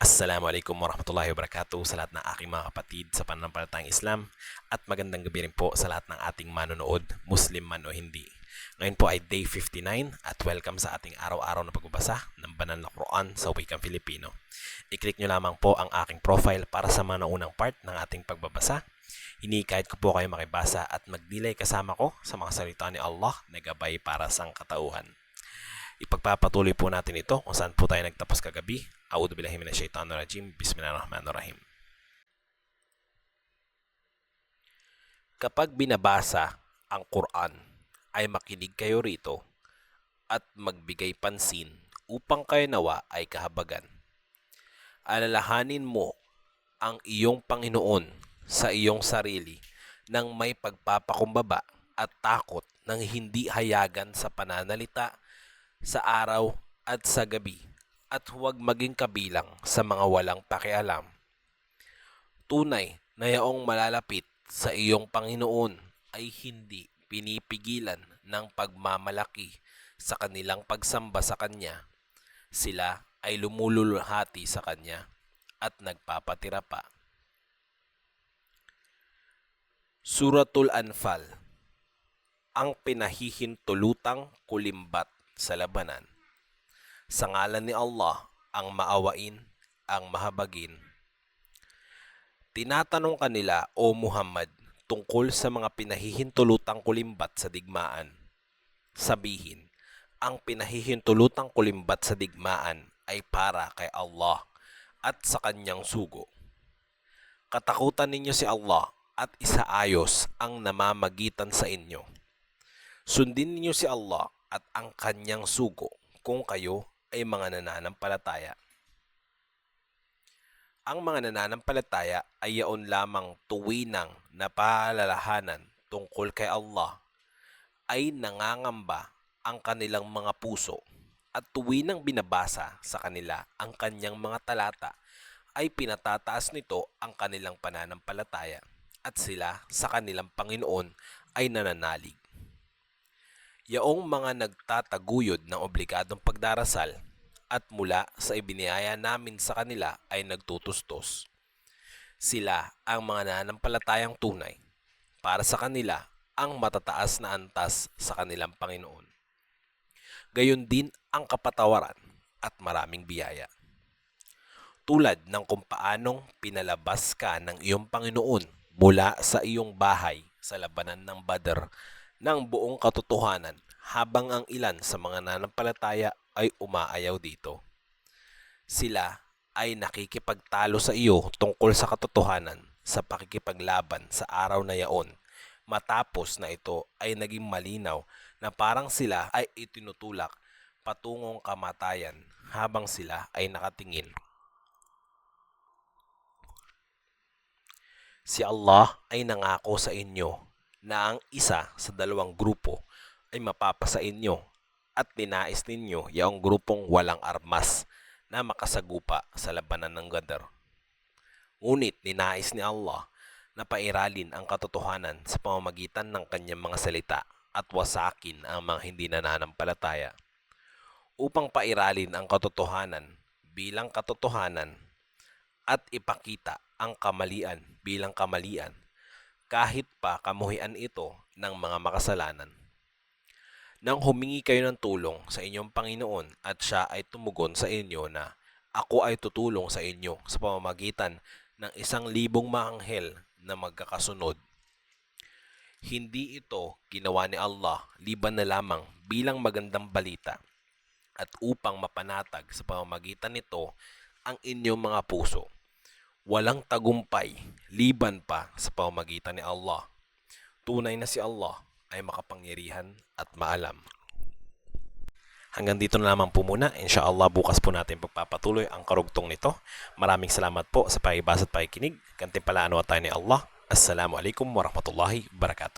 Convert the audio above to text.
Assalamualaikum warahmatullahi wabarakatuh sa lahat ng aking mga kapatid sa pananampalatayang Islam at magandang gabi rin po sa lahat ng ating manonood, Muslim man o hindi. Ngayon po ay day 59 at welcome sa ating araw-araw na pagbabasa ng banal na Quran sa wikang Filipino. I-click nyo lamang po ang aking profile para sa mga naunang part ng ating pagbabasa. Hinikayat ko po kayo makibasa at magdilay kasama ko sa mga salita ni Allah na gabay para sa katauhan. Ipagpapatuloy po natin ito kung saan po tayo nagtapos kagabi. A'udhu billahi minasyaitanirrajim. Bismillahirrahmanirrahim. Kapag binabasa ang Quran, ay makinig kayo rito at magbigay pansin upang kayo nawa ay kahabagan. Alalahanin mo ang iyong Panginoon sa iyong sarili nang may pagpapakumbaba at takot nang hindi hayagan sa pananalita sa araw at sa gabi, at huwag maging kabilang sa mga walang pakialam. Tunay na yaong malalapit sa iyong Panginoon ay hindi pinipigilan ng pagmamalaki sa kanilang pagsamba sa Kanya. Sila ay lumululuhati sa Kanya at nagpapatira pa. Suratul Anfal, ang pinahihintulutang kulimbat sa labanan. Sa ngalan ni Allah, ang maawain, ang mahabagin. Tinatanong kanila, O Muhammad, tungkol sa mga pinahihintulutang kulimbat sa digmaan. Sabihin, ang pinahihintulutang kulimbat sa digmaan ay para kay Allah at sa Kanyang sugo. Katakutan ninyo si Allah at isaayos ang namamagitan sa inyo. Sundin ninyo si Allah at ang Kanyang sugo kung kayo ay mga nananampalataya. Ang mga nananampalataya ay yaon lamang tuwinang napaalalahanan tungkol kay Allah, ay nangangamba ang kanilang mga puso, at tuwinang binabasa sa kanila ang Kanyang mga talata ay pinatataas nito ang kanilang pananampalataya, at sila sa kanilang Panginoon ay nananalig. Yaong mga nagtataguyod ng obligadong pagdarasal at mula sa ibiniyaya namin sa kanila ay nagtutustos. Sila ang mga nananampalatayang tunay. Para sa kanila ang matataas na antas sa kanilang Panginoon. Gayon din ang kapatawaran at maraming biyaya. Tulad ng kung paanong pinalabas ka ng iyong Panginoon mula sa iyong bahay sa labanan ng Badr ng buong katotohanan, habang ang ilan sa mga nananampalataya ay umaayaw dito. Sila ay nakikipagtalo sa iyo tungkol sa katotohanan sa pakikipaglaban sa araw na yaon, matapos na ito ay naging malinaw na parang sila ay itinutulak patungong kamatayan habang sila ay nakatingin. Si Allah ay nangako sa inyo na ang isa sa dalawang grupo ay mapapasa inyo, at ninais ninyo yaong grupong walang armas na makasagupa sa labanan ng Badr. Ngunit ninais ni Allah na pairalin ang katotohanan sa pamamagitan ng Kanyang mga salita at wasakin ang mga hindi nananampalataya. Upang pairalin ang katotohanan bilang katotohanan at ipakita ang kamalian bilang kamalian, kahit pa kamuhian ito ng mga makasalanan. Nang humingi kayo ng tulong sa inyong Panginoon at siya ay tumugon sa inyo na, ako ay tutulong sa inyo sa pamamagitan ng 1,000 maanghel na magkakasunod. Hindi ito ginawa ni Allah liban na lamang bilang magandang balita at upang mapanatag sa pamamagitan nito ang inyong mga puso. Walang tagumpay liban pa sa pamamagitan ni Allah. Tunay na si Allah ay makapangyarihan at maalam. Hanggang dito na lamang po muna. Insyaallah bukas po natin pagpapatuloy ang karugtong nito. Maraming salamat po sa pakibasa at pakikinig. Gantimpalaan nawa tayo ni Allah. Assalamualaikum warahmatullahi wabarakatuh.